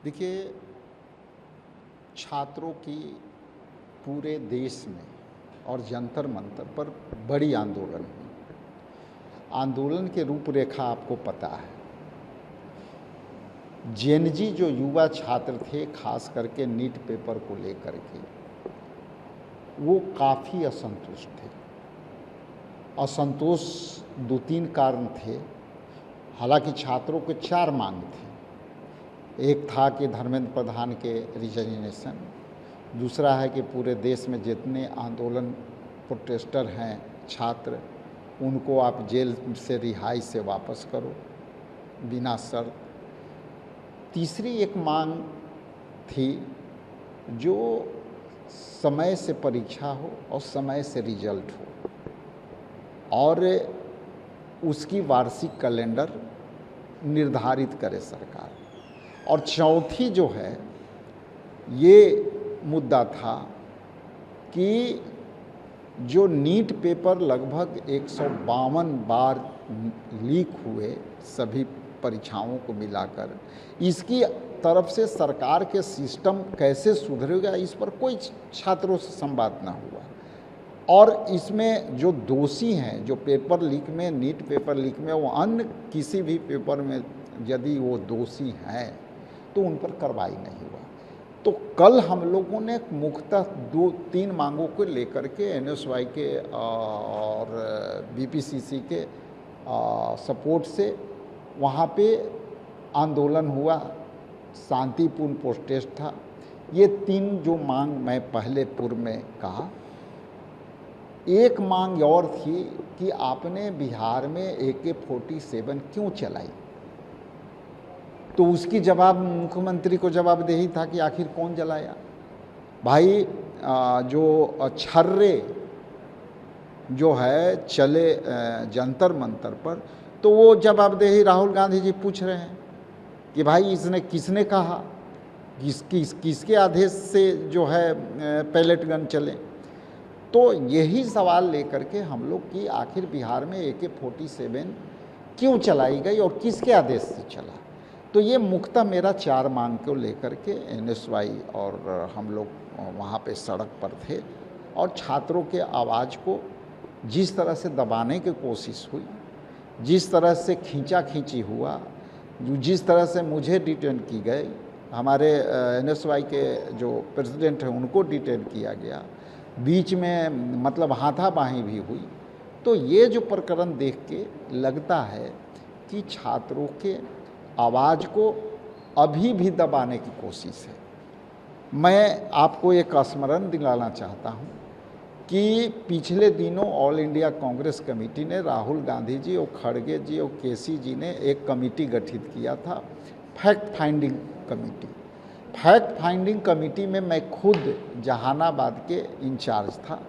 देखिए, छात्रों की पूरे देश में और जंतर मंतर पर बड़ी आंदोलन हुई। आंदोलन की रूपरेखा आपको पता है। जेनजी जो युवा छात्र थे, खास करके नीट पेपर को लेकर के, वो काफ़ी असंतुष्ट थे। असंतोष दो तीन कारण थे। हालांकि छात्रों के चार मांग थे। एक था कि धर्मेंद्र प्रधान के रिजाइनेशन, दूसरा है कि पूरे देश में जितने आंदोलन प्रोटेस्टर हैं छात्र, उनको आप जेल से रिहाई से वापस करो बिना शर्त। तीसरी एक मांग थी जो समय से परीक्षा हो और समय से रिजल्ट हो और उसकी वार्षिक कैलेंडर निर्धारित करे सरकार। और चौथी जो है ये मुद्दा था कि जो नीट पेपर लगभग 152 बार लीक हुए सभी परीक्षाओं को मिलाकर, इसकी तरफ से सरकार के सिस्टम कैसे सुधरेगा, इस पर कोई छात्रों से संवाद ना हुआ। और इसमें जो दोषी हैं, जो पेपर लीक में, नीट पेपर लीक में, वो अन्य किसी भी पेपर में यदि वो दोषी हैं तो उन पर कार्रवाई नहीं हुआ। तो कल हम लोगों ने मुख्यतः दो तीन मांगों को लेकर के एनएसवाई के और बीपीसीसी के सपोर्ट से वहाँ पे आंदोलन हुआ, शांतिपूर्ण प्रोटेस्ट था। ये तीन जो मांग मैं पहले पूर्व में कहा। एक मांग और थी कि आपने बिहार में AK-47 क्यों चलाई। तो उसकी जवाब मुख्यमंत्री को जवाबदेही था कि आखिर कौन जलाया भाई। जो छर्रे जो है चले जंतर मंतर पर, तो वो जवाबदेही राहुल गांधी जी पूछ रहे हैं कि भाई इसने किसने कहा, किसके आदेश से जो है पैलेट गन चले। तो यही सवाल लेकर के हम लोग कि आखिर बिहार में AK-47 क्यों चलाई गई और किसके आदेश से चला। तो ये मुख्यतः मेरा चार मांग को लेकर के एनएसवाई और हम लोग वहाँ पे सड़क पर थे और छात्रों के आवाज़ को जिस तरह से दबाने की कोशिश हुई, जिस तरह से खींचा खींची हुआ, जिस तरह से मुझे डिटेन की गई, हमारे एनएसवाई के जो प्रेसिडेंट हैं उनको डिटेन किया गया, बीच में मतलब हाथापाई भी हुई। तो ये जो प्रकरण देख के लगता है कि छात्रों के आवाज़ को अभी भी दबाने की कोशिश है। मैं आपको एक स्मरण दिलाना चाहता हूँ कि पिछले दिनों ऑल इंडिया कांग्रेस कमेटी ने राहुल गांधी जी और खड़गे जी और केसी जी ने एक कमेटी गठित किया था, fact finding committee. Fact finding committee में मैं खुद जहानाबाद के इंचार्ज था।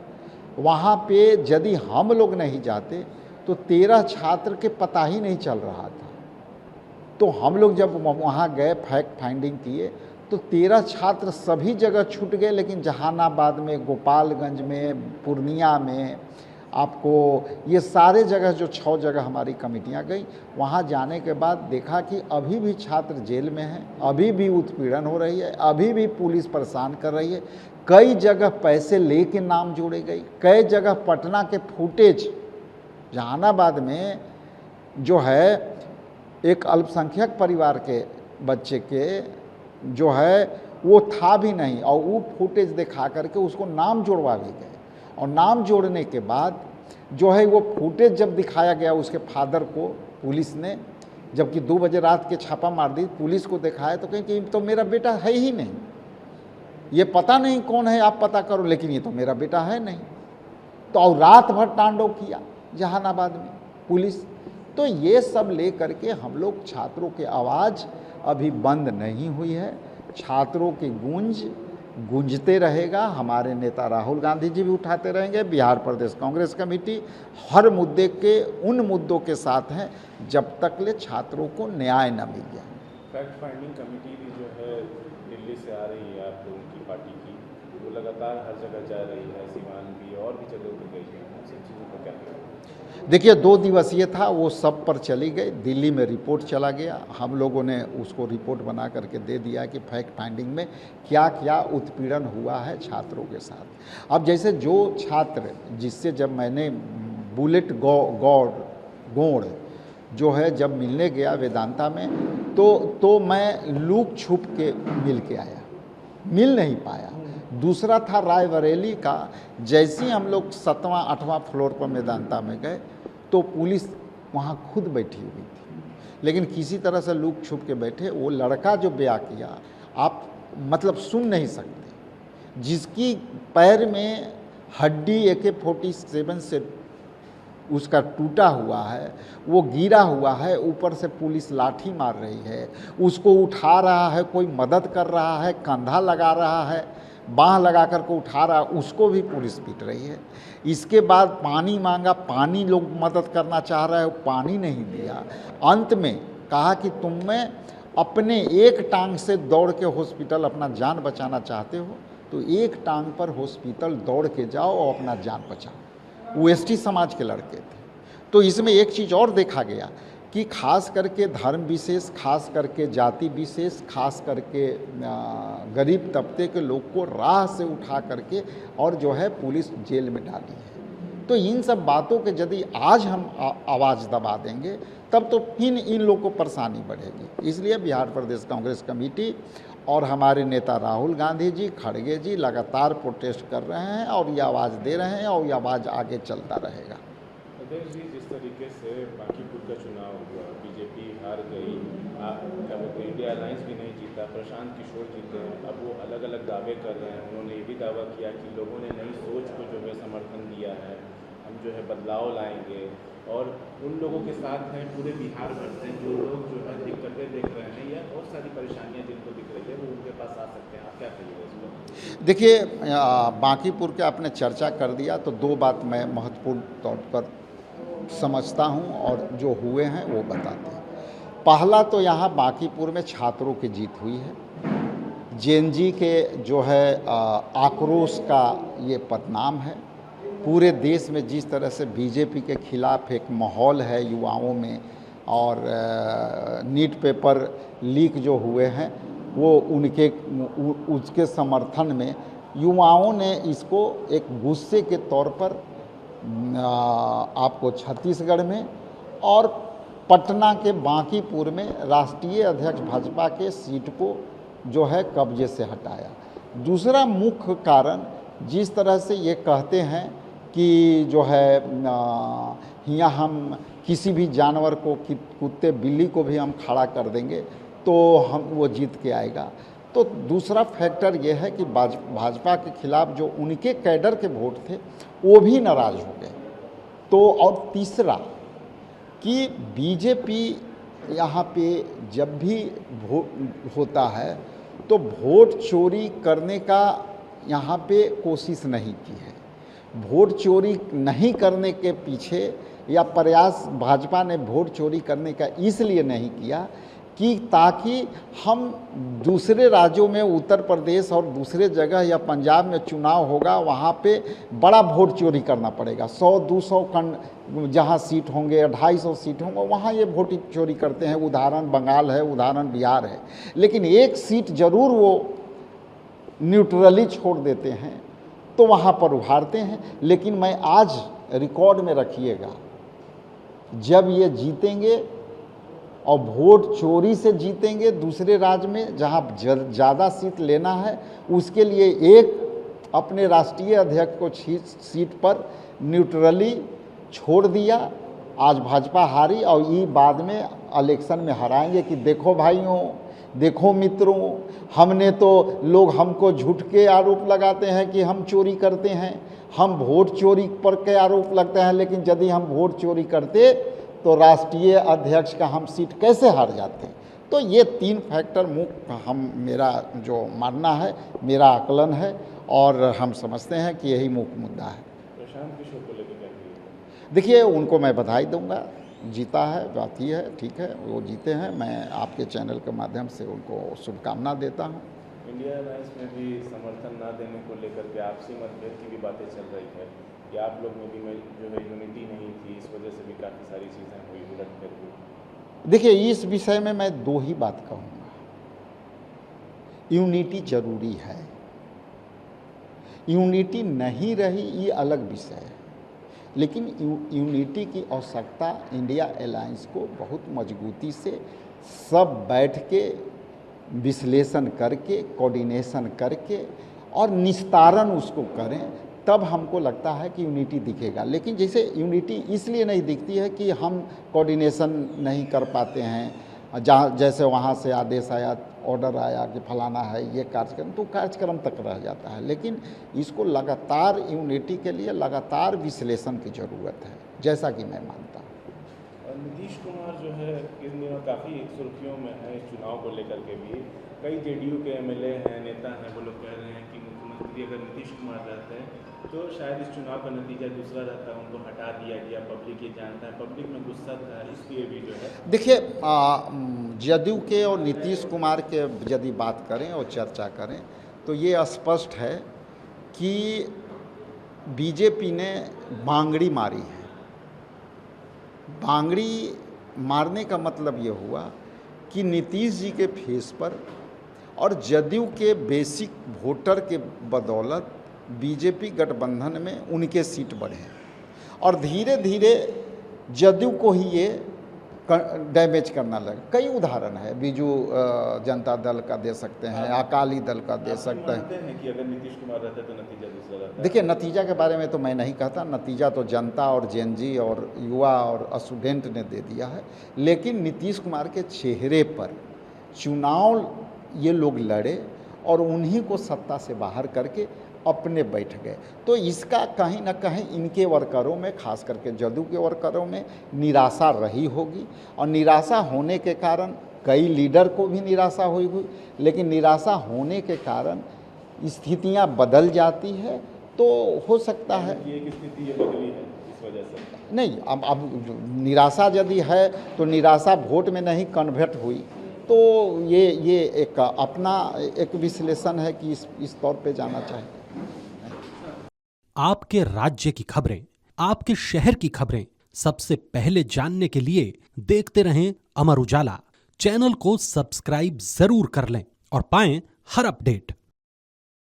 वहाँ पे यदि हम लोग नहीं जाते तो 13 छात्र के पता ही नहीं चल रहा था। तो हम लोग जब वहाँ गए, फैक्ट फाइंडिंग किए, तो 13 छात्र सभी जगह छूट गए, लेकिन जहानाबाद में, गोपालगंज में, पूर्णिया में, आपको ये सारे जगह जो 6 जगह हमारी कमेटियाँ गई, वहाँ जाने के बाद देखा कि अभी भी छात्र जेल में हैं, अभी भी उत्पीड़न हो रही है, अभी भी पुलिस परेशान कर रही है। कई जगह पैसे ले के नाम जोड़े गई, कई जगह पटना के फुटेज, जहानाबाद में जो है एक अल्पसंख्यक परिवार के बच्चे के जो है वो था भी नहीं, और वो फुटेज दिखा करके उसको नाम जोड़वा भी गए। और नाम जोड़ने के बाद जो है वो फुटेज जब दिखाया गया उसके फादर को, पुलिस ने जबकि 2 बजे रात के छापा मार दी, पुलिस को दिखाया तो कहीं कि तो मेरा बेटा है ही नहीं, ये पता नहीं कौन है, आप पता करो, लेकिन ये तो मेरा बेटा है नहीं। तो और रात भर तांडव किया जहानाबाद में पुलिस। तो ये सब ले करके हम लोग, छात्रों की आवाज़ अभी बंद नहीं हुई है, छात्रों की गूंज गूंजते रहेगा। हमारे नेता राहुल गांधी जी भी उठाते रहेंगे, बिहार प्रदेश कांग्रेस कमेटी हर मुद्दे के, उन मुद्दों के साथ हैं जब तक ले छात्रों को न्याय न मिल जाए। फैक्ट फाइंडिंग कमेटी भी जो है दिल्ली से आ रही है आप लोगों की पार्टी की, वो लगातार हर जगह जा रही है, सीवान भी और भी जगहों पर गई है, उन सब चीज़ों पर क्या करें? देखिए 2 दिवसीय था, वो सब पर चली गई, दिल्ली में रिपोर्ट चला गया, हम लोगों ने उसको रिपोर्ट बना करके दे दिया कि फैक्ट फाइंडिंग में क्या क्या उत्पीड़न हुआ है छात्रों के साथ। अब जैसे जो छात्र जिससे जब मैंने बुलेट गौड़ जो है जब मिलने गया वेदांता में, तो मैं लुक छुप के मिल के आया, मिल नहीं पाया। दूसरा था रायबरेली का, जैसे ही हम लोग 7वां 8वां फ्लोर पर वेदांता में गए तो पुलिस वहाँ खुद बैठी हुई थी, लेकिन किसी तरह से लुक छुप के बैठे। वो लड़का जो ब्याह किया आप मतलब सुन नहीं सकते, जिसकी पैर में हड्डी AK-47 से उसका टूटा हुआ है, वो गिरा हुआ है, ऊपर से पुलिस लाठी मार रही है, उसको उठा रहा है, कोई मदद कर रहा है, कंधा लगा रहा है, बाँह लगा कर को उठा रहा है, उसको भी पुलिस पीट रही है। इसके बाद पानी मांगा, पानी लोग मदद करना चाह रहे हो, पानी नहीं दिया। अंत में कहा कि तुम में अपने एक टांग से दौड़ के हॉस्पिटल अपना जान बचाना चाहते हो तो एक टांग पर हॉस्पिटल दौड़ के जाओ और अपना जान बचाओ। वो ST समाज के लड़के थे। तो इसमें एक चीज़ और देखा गया कि खास करके धर्म विशेष, खास करके जाति विशेष, खास करके गरीब तबके के लोग को राह से उठा करके और जो है पुलिस जेल में डाली है। तो इन सब बातों के यदि आज हम आवाज़ दबा देंगे तब तो फिर इन लोग को परेशानी बढ़ेगी। इसलिए बिहार प्रदेश कांग्रेस कमेटी और हमारे नेता राहुल गांधी जी, खड़गे जी लगातार प्रोटेस्ट कर रहे हैं और ये आवाज़ दे रहे हैं और ये आवाज़ आगे चलता रहेगा। अध्यक्ष जी, जिस तरीके से बांकीपुर का चुनाव हुआ, बीजेपी हार गई, क्या बोलते हैं, इंडिया अलायंस भी नहीं जीता, प्रशांत किशोर जीते हैं। अब वो अलग अलग दावे कर रहे हैं। उन्होंने ये भी दावा किया कि लोगों ने नई सोच को जो है समर्थन दिया है, हम जो है बदलाव लाएंगे। और उन लोगों के साथ हैं पूरे बिहार भर से जो लोग जो है दिक्कतें देख रहे हैं या बहुत सारी परेशानियाँ जिनको दिख रही है वो उनके पास आ सकते हैं। आप क्या कहिएगा इस पर? देखिए बांकीपुर के आपने चर्चा कर दिया तो 2 बात मैं महत्वपूर्ण तौर पर समझता हूं और जो हुए हैं वो बताते हैं। पहला तो यहाँ बांकीपुर में छात्रों की जीत हुई है। JNG के जो है आक्रोश का ये परिणाम है। पूरे देश में जिस तरह से बीजेपी के खिलाफ एक माहौल है युवाओं में और नीट पेपर लीक जो हुए हैं वो उसके समर्थन में युवाओं ने इसको एक गुस्से के तौर पर आपको छत्तीसगढ़ में और पटना के बांकीपुर में राष्ट्रीय अध्यक्ष भाजपा के सीट को जो है कब्जे से हटाया। दूसरा मुख्य कारण जिस तरह से ये कहते हैं कि जो है यहाँ हम किसी भी जानवर को, कुत्ते बिल्ली को भी हम खड़ा कर देंगे तो हम वो जीत के आएगा। तो दूसरा फैक्टर ये है कि भाजपा के खिलाफ जो उनके कैडर के वोट थे वो भी नाराज़ हो गए। तो और तीसरा कि बीजेपी यहाँ पे जब भी होता है तो वोट चोरी करने का यहाँ पे कोशिश नहीं की है। वोट चोरी नहीं करने के पीछे या प्रयास भाजपा ने वोट चोरी करने का इसलिए नहीं किया कि ताकि हम दूसरे राज्यों में, उत्तर प्रदेश और दूसरे जगह या पंजाब में चुनाव होगा वहाँ पे बड़ा वोट चोरी करना पड़ेगा। 100-200 जहाँ सीट होंगे, 250 सीट होंगे, वहाँ ये वोट चोरी करते हैं। उदाहरण बंगाल है, उदाहरण बिहार है। लेकिन एक सीट जरूर वो न्यूट्रली छोड़ देते हैं तो वहाँ पर उभारते हैं। लेकिन मैं आज रिकॉर्ड में रखिएगा, जब ये जीतेंगे और वोट चोरी से जीतेंगे दूसरे राज्य में जहां ज़्यादा सीट लेना है, उसके लिए एक अपने राष्ट्रीय अध्यक्ष को सीट पर न्यूट्रली छोड़ दिया। आज भाजपा हारी और ये बाद में इलेक्शन में हराएंगे कि देखो भाइयों, देखो मित्रों, हमने तो लोग हमको झूठ के आरोप लगाते हैं कि हम चोरी करते हैं, हम वोट चोरी पर के आरोप लगते हैं, लेकिन यदि हम वोट चोरी करते तो राष्ट्रीय अध्यक्ष का हम सीट कैसे हार जाते हैं। तो ये 3 फैक्टर मुख्य मेरा जो मानना है, मेरा आकलन है और हम समझते हैं कि यही मुख्य मुद्दा है। प्रशांत किशोर को लेकर क्या कहिएगा? देखिए उनको मैं बधाई दूंगा, जीता है, बात ही है, ठीक है, वो जीते हैं। मैं आपके चैनल के माध्यम से उनको शुभकामना देता हूँ। इंडिया अलायंस में भी समर्थन ना देने को लेकर के आपसी मतभेद की भी बातें चल रही है कि आप लोग में भी जो है यूनिटी नहीं थी, इस वजह से भी काफ़ी सारी चीज़ें हुई, उलटफेर हुई। देखिए, इस विषय में मैं दो ही बात कहूँगा। यूनिटी जरूरी है, यूनिटी नहीं रही ये अलग विषय है, लेकिन यूनिटी की आवश्यकता इंडिया अलायंस को बहुत मजबूती से सब बैठ के विश्लेषण करके, कोऑर्डिनेशन करके और निस्तारण उसको करें, तब हमको लगता है कि यूनिटी दिखेगा। लेकिन जैसे यूनिटी इसलिए नहीं दिखती है कि हम कोऑर्डिनेशन नहीं कर पाते हैं, जहाँ जैसे वहाँ से आदेश आया, ऑर्डर आया कि फलाना है ये कार्यक्रम, तो कार्यक्रम तक रह जाता है। लेकिन इसको लगातार यूनिटी के लिए लगातार विश्लेषण की ज़रूरत है, जैसा कि मैं मानता हूँ। और नीतीश कुमार जो है इन दिनों काफ़ी सुर्खियों में है इस चुनाव को लेकर के भी। कई जेडीयू के एमएलए हैं, नेता हैं, वो लोग कह रहे हैं कि मुख्यमंत्री अगर नीतीश कुमार रहते हैं तो शायद इस चुनाव का नतीजा दूसरा रहता, उनको हटा दिया गया। पब्लिक ये जानता है, पब्लिक में गुस्सा था, इसलिए भी जो है। देखिए, जदयू के और नीतीश कुमार के यदि बात करें और चर्चा करें तो ये स्पष्ट है कि बीजेपी ने बांगड़ी मारी है। बांगड़ी मारने का मतलब ये हुआ कि नीतीश जी के फेस पर और जदयू के बेसिक वोटर के बदौलत बीजेपी गठबंधन में उनके सीट बढ़े और धीरे धीरे जदयू को ही ये डैमेज करना लगे। कई उदाहरण है, बीजू जनता दल का दे सकते हैं, अकाली दल का दे सकते हैं कि अगर नीतीश कुमार रहते तो नतीजा दूसरा रहता। देखिए, नतीजा के बारे में तो मैं नहीं कहता, नतीजा तो जनता और जेनजी और युवा और स्टूडेंट ने दे दिया है। लेकिन नीतीश कुमार के चेहरे पर चुनाव ये लोग लड़े और उन्हीं को सत्ता से बाहर करके अपने बैठ गए, तो इसका कहीं ना कहीं इनके वर्करों में, खास करके जदयू के वर्करों में निराशा रही होगी। और निराशा होने के कारण कई लीडर को भी निराशा हुई होगी, लेकिन निराशा होने के कारण स्थितियां बदल जाती है। तो हो सकता है कि एक स्थिति ये बदली है इस वजह से। नहीं, अब निराशा यदि है तो निराशा वोट में नहीं कन्वर्ट हुई, तो ये एक अपना एक विश्लेषण है कि इस तौर पे जाना चाहिए। आपके राज्य की खबरें, आपके शहर की खबरें सबसे पहले जानने के लिए देखते रहें अमर उजाला। चैनल को सब्सक्राइब जरूर कर लें और पाएं हर अपडेट।